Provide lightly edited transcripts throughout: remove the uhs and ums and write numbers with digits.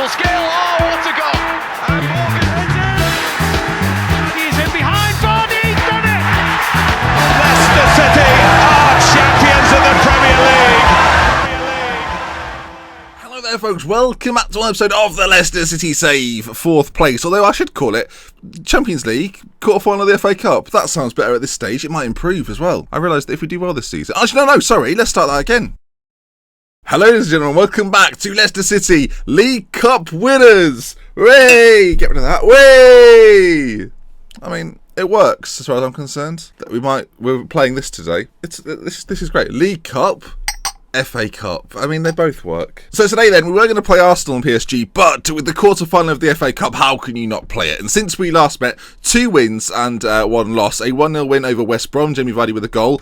wonderful skill. Oh, what a goal! And Morgan hits it. He's in behind. Vardy's done it. Leicester City are champions of the Premier League. Hello there, folks. Welcome back to an episode of the Leicester City Save, 4th place. Although I should call it Champions League, quarter-final of the FA Cup. That sounds better at this stage. It might improve as well. I realised that if we do well this season... Actually, no, sorry. Let's start that again. Hello, ladies and gentlemen. Welcome back to Leicester City League Cup winners. Way! Get rid of that. Way! I mean, it works as far as I'm concerned. We're playing this today. This is great. League Cup, FA Cup. I mean, they both work. So today then, we were going to play Arsenal and PSG, but with the quarter-final of the FA Cup, how can you not play it? And since we last met, 2 wins and 1 loss. A 1-0 win over West Brom, Jamie Vardy with a goal.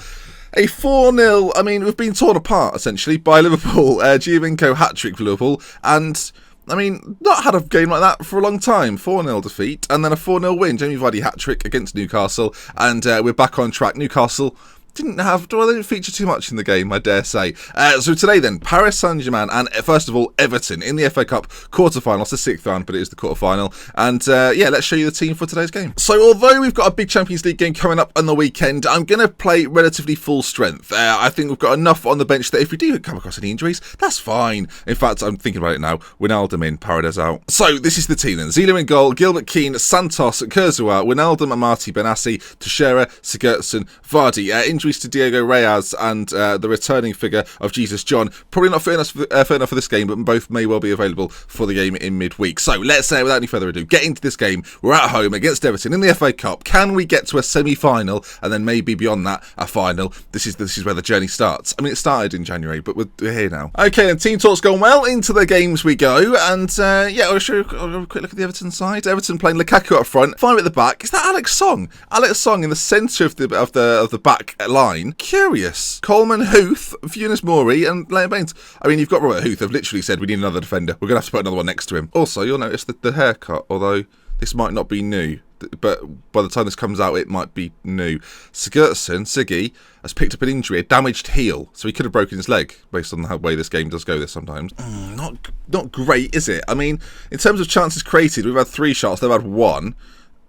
A 4-0, I mean, we've been torn apart, essentially, by Liverpool. Giovinco hat-trick for Liverpool. And, I mean, not had a game like that for a long time. 4-0 defeat, and then a 4-0 win. Jamie Vardy hat-trick against Newcastle. And we're back on track. Newcastle they didn't feature too much in the game, I dare say. So today then, Paris Saint-Germain and first of all Everton in the FA Cup quarter-final. It's the 6th round, but it is the quarter-final. And yeah, let's show you the team for today's game. So although we've got a big Champions League game coming up on the weekend, I'm going to play relatively full strength. I think we've got enough on the bench that if we do come across any injuries, that's fine. In fact, I'm thinking about it now. Wijnaldum in, Paredes out. So this is the team then. Zila in goal, Gilbert Keane, Santos, Kurzawa, Wijnaldum, Amati, Benassi, Teixeira, Sigurdsson, Vardy. Injuries to Diego Reyes and the returning figure of Jesus John. Probably not fair enough for this game, but both may well be available for the game in midweek. So let's without any further ado, get into this game. We're at home against Everton in the FA Cup. Can we get to a semi-final and then maybe beyond that a final? This is where the journey starts. I mean, it started in January, but we're here now. Okay, then team talk's gone well. Into the games we go, and yeah, I'll show you a quick look at the Everton side. Everton playing Lukaku up front, 5 at the back. Is that Alex Song? Alex Song in the centre of the back line. Curious. Coleman, Huth, Funes Mori, and Liam Baines. I mean, you've got Robert Huth. Have literally said we need another defender. We're going to have to put another one next to him. Also, you'll notice the haircut, although this might not be new, but by the time this comes out, it might be new. Sigurdsson, Siggy, has picked up an injury, a damaged heel, so he could have broken his leg, based on the way this game does go this sometimes. Not great, is it? I mean, in terms of chances created, we've had 3 shots, they've had 1.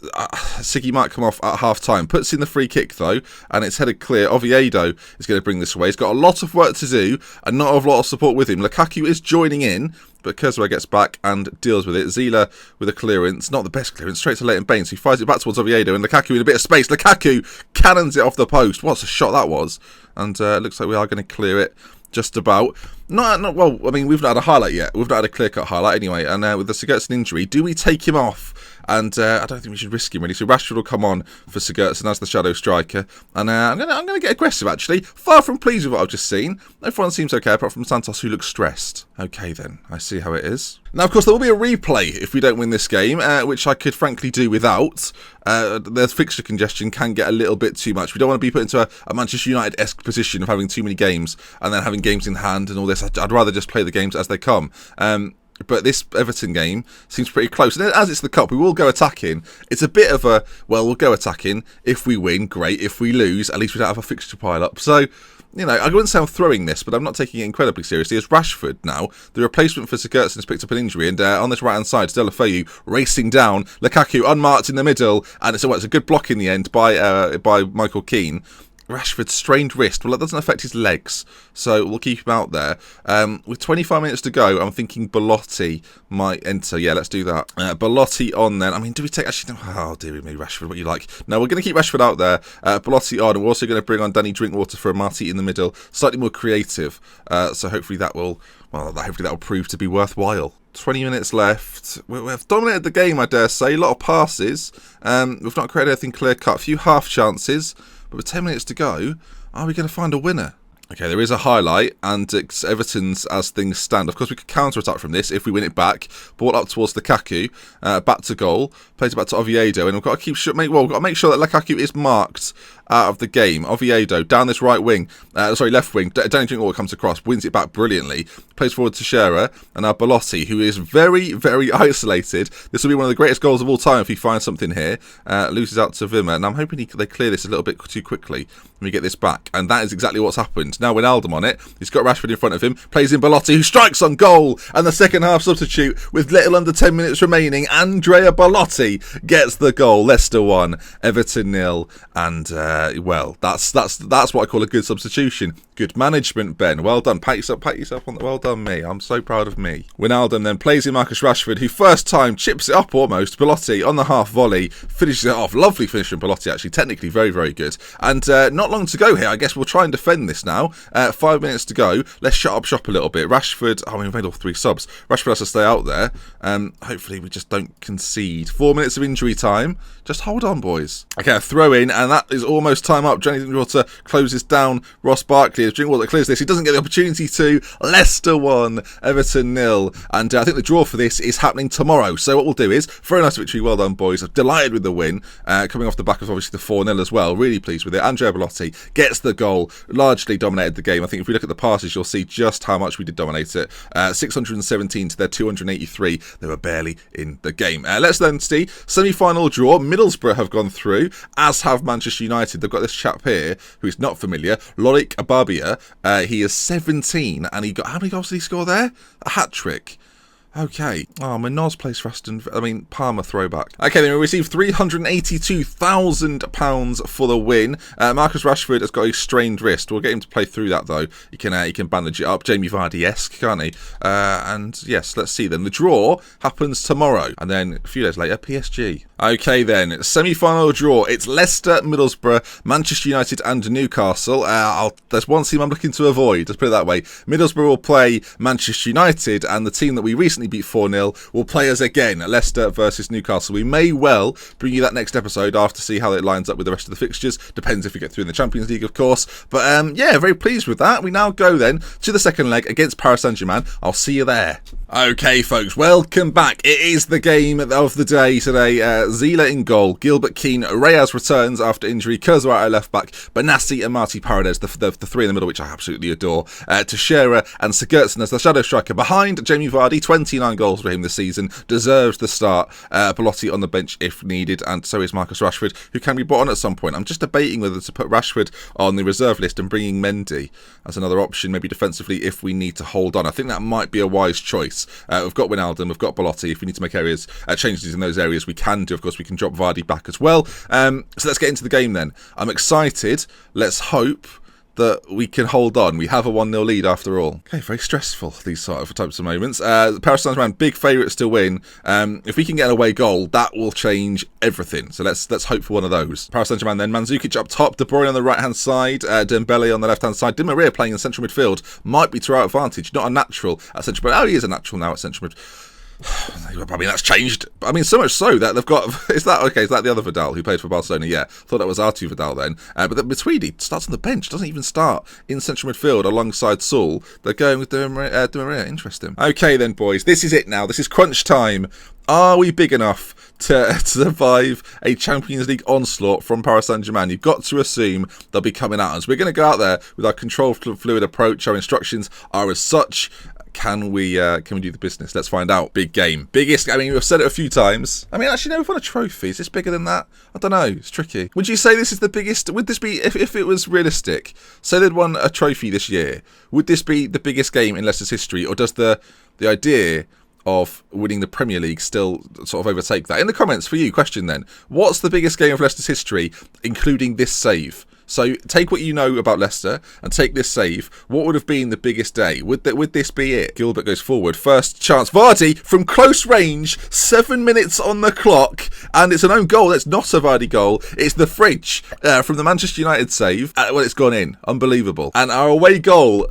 Siggy might come off at half-time. Puts in the free kick, though, and it's headed clear. Oviedo is going to bring this away. He's got a lot of work to do and not a lot of support with him. Lukaku is joining in, but Kurzawa gets back and deals with it. Zila with a clearance. Not the best clearance. Straight to Leighton Baines. He fires it back towards Oviedo, and Lukaku in a bit of space. Lukaku cannons it off the post. What a shot that was. And it looks like we are going to clear it just about. Not well, I mean, we've not had a highlight yet. We've not had a clear-cut highlight anyway. And with the Sigurdsson injury, do we take him off? And I don't think we should risk him, really. So Rashford will come on for Sigurdsson as the shadow striker. And I'm gonna get aggressive, actually. Far from pleased with what I've just seen. Everyone seems okay, apart from Santos, who looks stressed. Okay, then. I see how it is. Now, of course, there will be a replay if we don't win this game, which I could frankly do without. The fixture congestion can get a little bit too much. We don't want to be put into a Manchester United-esque position of having too many games and then having games in hand and all this. I'd rather just play the games as they come. But this Everton game seems pretty close. And as it's the Cup, we will go attacking. It's a bit of a, well, we'll go attacking. If we win, great. If we lose, at least we don't have a fixture pile up. So, you know, I wouldn't say I'm throwing this, but I'm not taking it incredibly seriously. As Rashford now, the replacement for Sigurdsson has picked up an injury. And on this right-hand side, Deulofeu racing down. Lukaku unmarked in the middle. And it's a good block in the end by Michael Keane. Rashford's strained wrist, well, that doesn't affect his legs, so we'll keep him out there. With 25 minutes to go, I'm thinking Belotti might enter. Yeah, let's do that. Belotti on then. I mean, do we take... Actually, oh, dear me, Rashford, what you like? No, we're going to keep Rashford out there. Belotti on. We're also going to bring on Danny Drinkwater for Amati in the middle. Slightly more creative, so hopefully that will prove to be worthwhile. 20 minutes left. We've dominated the game, I dare say. A lot of passes. We've not created anything clear-cut. A few half chances. But with 10 minutes to go, are we going to find a winner? Okay, there is a highlight, and it's Everton's as things stand. Of course, we could counter-attack from this if we win it back. Ball up towards Lukaku, back to goal, plays it back to Oviedo, and we've got to make sure that Lukaku is marked out of the game. Oviedo down this left wing. Danny Drinkwater comes across, wins it back brilliantly, plays forward to Shearer, and now Belotti, who is very, very isolated. This will be one of the greatest goals of all time if he finds something here. Loses out to Wimmer, and I'm hoping they clear this a little bit too quickly. Let me get this back, and that is exactly what's happened. Now Wijnaldum on it, he's got Rashford in front of him, plays in Belotti, who strikes on goal, and the second half substitute with little under 10 minutes remaining, Andrea Belotti gets the goal. Leicester 1, Everton 0, and well, that's what I call a good substitution. Good management, Ben. Well done. Pat yourself on the. Well done, me. I'm so proud of me. Wijnaldum then plays in Marcus Rashford, who first time chips it up almost. Belotti on the half volley finishes it off. Lovely finish from Belotti, actually. Technically very, very good. And not long to go here. I guess we'll try and defend this now. 5 minutes to go. Let's shut up shop a little bit. Rashford. Oh, we've made all 3 subs. Rashford has to stay out there. Hopefully we just don't concede. 4 minutes of injury time. Just hold on, boys. Okay, a throw in, and that is almost time up. Johnny Drinkwater closes down Ross Barkley. As Drinkwater clears this, he doesn't get the opportunity to. Leicester 1, Everton 0. And I think the draw for this is happening tomorrow. So what we'll do is, very nice victory. Well done, boys. I'm delighted with the win. Coming off the back of obviously the 4-0 as well. Really pleased with it. Andrea Belotti gets the goal. Largely dominated the game. I think if we look at the passes, you'll see just how much we did dominate it. 617 to their 283. They were barely in the game. Let's then see. Semi-final draw. Middlesbrough have gone through, as have Manchester United. They've got this chap here who is not familiar, Lorik Ababia. He is 17, and he got, how many goals did he score there? A hat-trick. Okay. Oh, Manoz plays for Palmer throwback. Okay, then we received £382,000 for the win. Marcus Rashford has got a strained wrist. We'll get him to play through that, though. He can bandage it up. Jamie Vardy-esque, can't he? And yes, let's see then. The draw happens tomorrow. And then a few days later, PSG. Okay, then. Semi-final draw. It's Leicester, Middlesbrough, Manchester United and Newcastle. There's one team I'm looking to avoid. Let's put it that way. Middlesbrough will play Manchester United, and the team that we recently beat 4-0 will play us again. Leicester versus Newcastle. We may well bring you that next episode after to see how it lines up with the rest of the fixtures. Depends if we get through in the Champions League, of course. But yeah, very pleased with that. We now go then to the second leg against Paris Saint-Germain. I'll see you there. Okay, folks, welcome back. It is the game of the day today. Zila in goal, Gilbert Keane, Reyes returns after injury, Kurzawa at left back, Benassi and Marti Paredes, the 3 in the middle, which I absolutely adore, to Shearer and Sigurdsson as the shadow striker. Behind Jamie Vardy, 29 goals for him this season, deserves the start. Belotti on the bench if needed, and so is Marcus Rashford, who can be brought on at some point. I'm just debating whether to put Rashford on the reserve list and bringing Mendy as another option, maybe defensively if we need to hold on. I think that might be a wise choice. We've got Wijnaldum, we've got Belotti. If we need to make changes in those areas, we can do. Of course, we can drop Vardy back as well. So let's get into the game then. I'm excited. Let's hope that we can hold on. We have a 1-0 lead after all. Okay, very stressful, these sort of types of moments. Paris Saint-Germain, big favourites to win. If we can get an away goal, that will change everything. So let's hope for one of those. Paris Saint-Germain then, Mandzukic up top, De Bruyne on the right-hand side, Dembele on the left-hand side. Di Maria playing in central midfield might be to our advantage. Not a natural at central midfield. Oh, he is a natural now at central midfield. I mean, that's changed. I mean, so much so that they've got... Is that the other Vidal who played for Barcelona? Yeah, thought that was Artu Vidal then. But then Matuidi starts on the bench, doesn't even start in central midfield alongside Saul. They're going with Di Maria. Interesting. Okay then, boys. This is it now. This is crunch time. Are we big enough to survive a Champions League onslaught from Paris Saint-Germain? You've got to assume they'll be coming at us. We're going to go out there with our controlled, fluid approach. Our instructions are as such. Can we do the business? Let's find out. Big game. Biggest, I mean, we've said it a few times. I mean, actually, no, we've won a trophy. Is this bigger than that? I don't know. It's tricky. Would you say this is the biggest? Would this be, if it was realistic, say they'd won a trophy this year, would this be the biggest game in Leicester's history? Or does the idea of winning the Premier League still sort of overtake that? In the comments for you, question then. What's the biggest game of Leicester's history, including this save? So take what you know about Leicester and take this save. What would have been the biggest day? Would this be it? Gilbert goes forward. First chance. Vardy from close range. 7 minutes on the clock. And it's an own goal. It's not a Vardy goal. It's the fridge from the Manchester United save. Well, it's gone in. Unbelievable. And our away goal,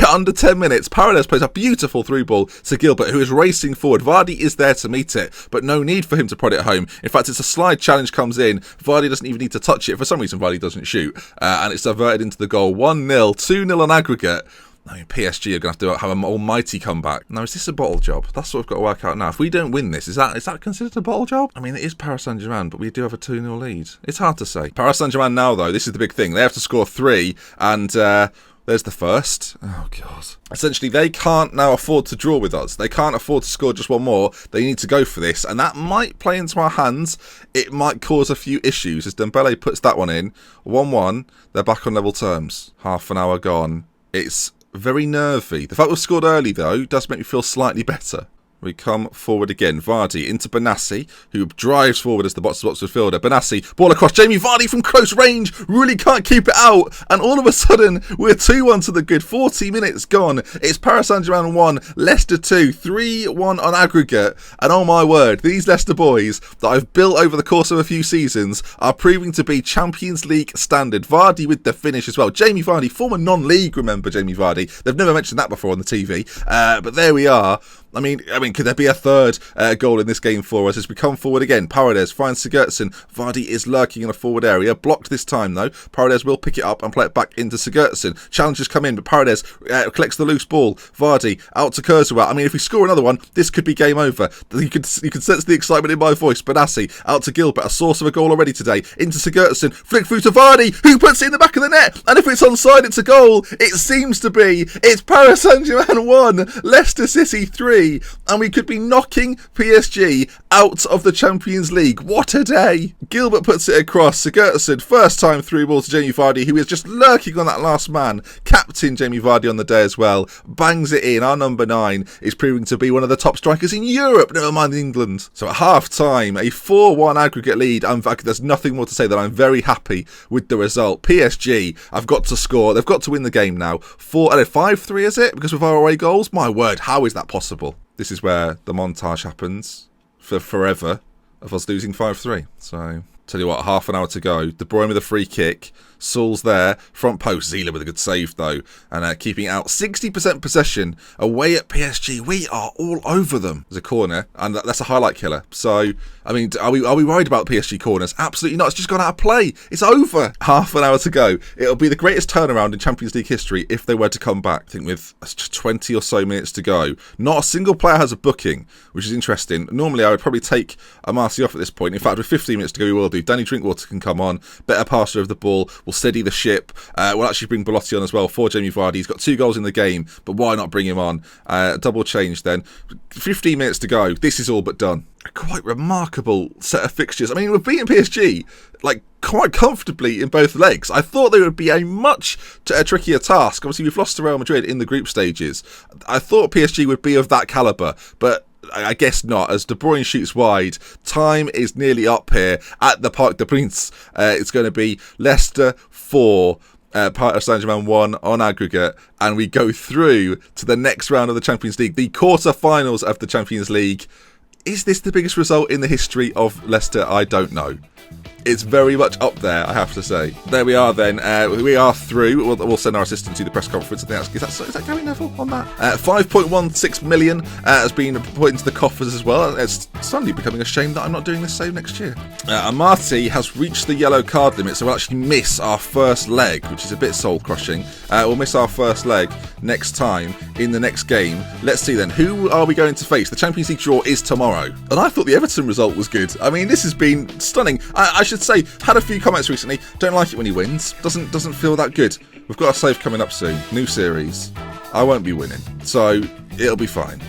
under 10 minutes, Paredes plays a beautiful through ball to Gilbert, who is racing forward. Vardy is there to meet it, but no need for him to prod it home. In fact, it's a slide challenge comes in. Vardy doesn't even need to touch it. For some reason, Vardy doesn't shoot. And it's diverted into the goal. 1-0, 2-0 on aggregate. I mean, PSG are going to have an almighty comeback. Now, is this a bottle job? That's what we've got to work out now. If we don't win this, is that considered a bottle job? I mean, it is Paris Saint-Germain, but we do have a 2-0 lead. It's hard to say. Paris Saint-Germain now, though, this is the big thing. They have to score 3, and there's the first. Oh, God. Essentially, they can't now afford to draw with us. They can't afford to score just one more. They need to go for this, and that might play into our hands. It might cause a few issues as Dembele puts that one in. 1-1, they're back on level terms. Half an hour gone. It's very nervy. The fact we've scored early, though, does make me feel slightly better. We come forward again. Vardy into Benassi, who drives forward as the box-to-box midfielder. Benassi, ball across. Jamie Vardy from close range. Really can't keep it out. And all of a sudden, we're 2-1 to the good. 40 minutes gone. It's Paris Saint-Germain 1, Leicester 2, 3-1 on aggregate. And oh my word, these Leicester boys that I've built over the course of a few seasons are proving to be Champions League standard. Vardy with the finish as well. Jamie Vardy, former non-league, remember Jamie Vardy. They've never mentioned that before on the TV. But there we are. I mean, could there be a third goal in this game for us as we come forward again? Paredes finds Sigurdsson. Vardy is lurking in a forward area. Blocked this time, though. Paredes will pick it up and play it back into Sigurdsson. Challenges come in, but Paredes collects the loose ball. Vardy out to Kurzawa. I mean, if we score another one, this could be game over. You could sense the excitement in my voice. Benassi out to Gilbert, a source of a goal already today. Into Sigurdsson. Flick through to Vardy, who puts it in the back of the net. And if it's onside, it's a goal. It seems to be. It's Paris Saint-Germain 1, Leicester City 3. And we could be knocking PSG out of the Champions League. What a day. Gilbert puts it across. Sigurdsson, first time through ball to Jamie Vardy, who is just lurking on that last man. Captain Jamie Vardy on the day as well. Bangs it in. Our number 9 is proving to be one of the top strikers in Europe, never mind England. So at half time, a 4-1 aggregate lead. There's nothing more to say than I'm very happy with the result. PSG have got to score. They've got to win the game now. 5-3 is it? Because of our away goals? My word, how is that possible? This is where the montage happens for forever of us losing 5-3. So, tell you what, half an hour to go. De Bruyne with a free kick. Saul's there. Front post. Zila with a good save, though. And keeping out 60% possession away at PSG. We are all over them. There's a corner, and that's a highlight killer. So, I mean, are we worried about PSG corners? Absolutely not. It's just gone out of play. It's over. Half an hour to go. It'll be the greatest turnaround in Champions League history if they were to come back. I think with 20 or so minutes to go. Not a single player has a booking, which is interesting. Normally, I would probably take a Marcy off at this point. In fact, with 15 minutes to go, we will do. Danny Drinkwater can come on. Better passer of the ball. We'll steady the ship. We'll actually bring Belotti on as well for Jamie Vardy. He's got 2 goals in the game, but why not bring him on? Double change then. 15 minutes to go. This is all but done. A quite remarkable set of fixtures. I mean, we've beaten PSG quite comfortably in both legs. I thought they would be a much trickier task. Obviously, we've lost to Real Madrid in the group stages. I thought PSG would be of that calibre, but I guess not, as De Bruyne shoots wide. Time is nearly up here at the Parc des Princes. It's going to be Leicester 4, Paris Saint-Germain 1 on aggregate, and we go through to the next round of the Champions League, the quarter-finals of the Champions League. Is this the biggest result in the history of Leicester? I don't know. It's very much up there, I have to say. There we are then. We are through. We'll send our assistant to the press conference. I think is that Gary Neville on that? 5.16 million has been put into the coffers as well. It's suddenly becoming a shame that I'm not doing this save next year. Amati has reached the yellow card limit, so we'll actually miss our first leg, which is a bit soul-crushing. We'll miss our first leg next time in the next game. Let's see then. Who are we going to face? The Champions League draw is tomorrow. And I thought the Everton result was good. I mean, this has been stunning. I should say, had a few comments recently. Don't like it when he wins. Doesn't feel that good. We've got a save coming up soon. New series. I won't be winning, so it'll be fine.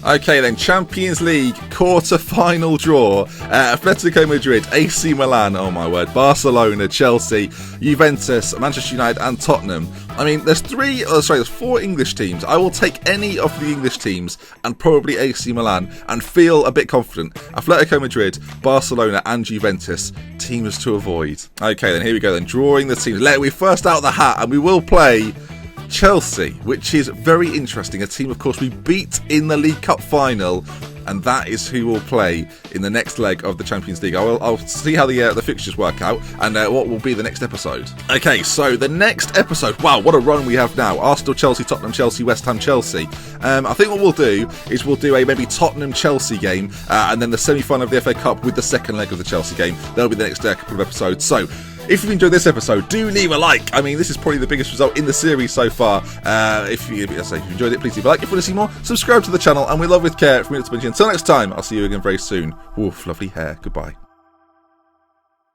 Okay then, Champions League quarter-final draw. Atletico Madrid, AC Milan, oh my word, Barcelona, Chelsea, Juventus, Manchester United and Tottenham. I mean, there's 4 English teams. I will take any of the English teams and probably AC Milan and feel a bit confident. Atletico Madrid, Barcelona and Juventus, teams to avoid. Okay then, here we go then, drawing the teams. We're first out the hat and we will play Chelsea, which is very interesting. A team, of course, we beat in the League Cup final, and that is who will play in the next leg of the Champions League. I'll see how the fixtures work out and what will be the next episode. Okay, so the next episode. Wow, what a run we have now. Arsenal, Chelsea, Tottenham, Chelsea, West Ham, Chelsea. I think what we'll do is we'll do a maybe Tottenham-Chelsea game and then the semi-final of the FA Cup with the second leg of the Chelsea game. That'll be the next couple of episodes. So, If you've enjoyed this episode, do leave a like. I mean, this is probably the biggest result in the series so far. If you enjoyed it, please leave a like. If you want to see more, subscribe to the channel, and we love with care from Minute to Benji. Until next time, I'll see you again very soon. Oof, lovely hair. Goodbye.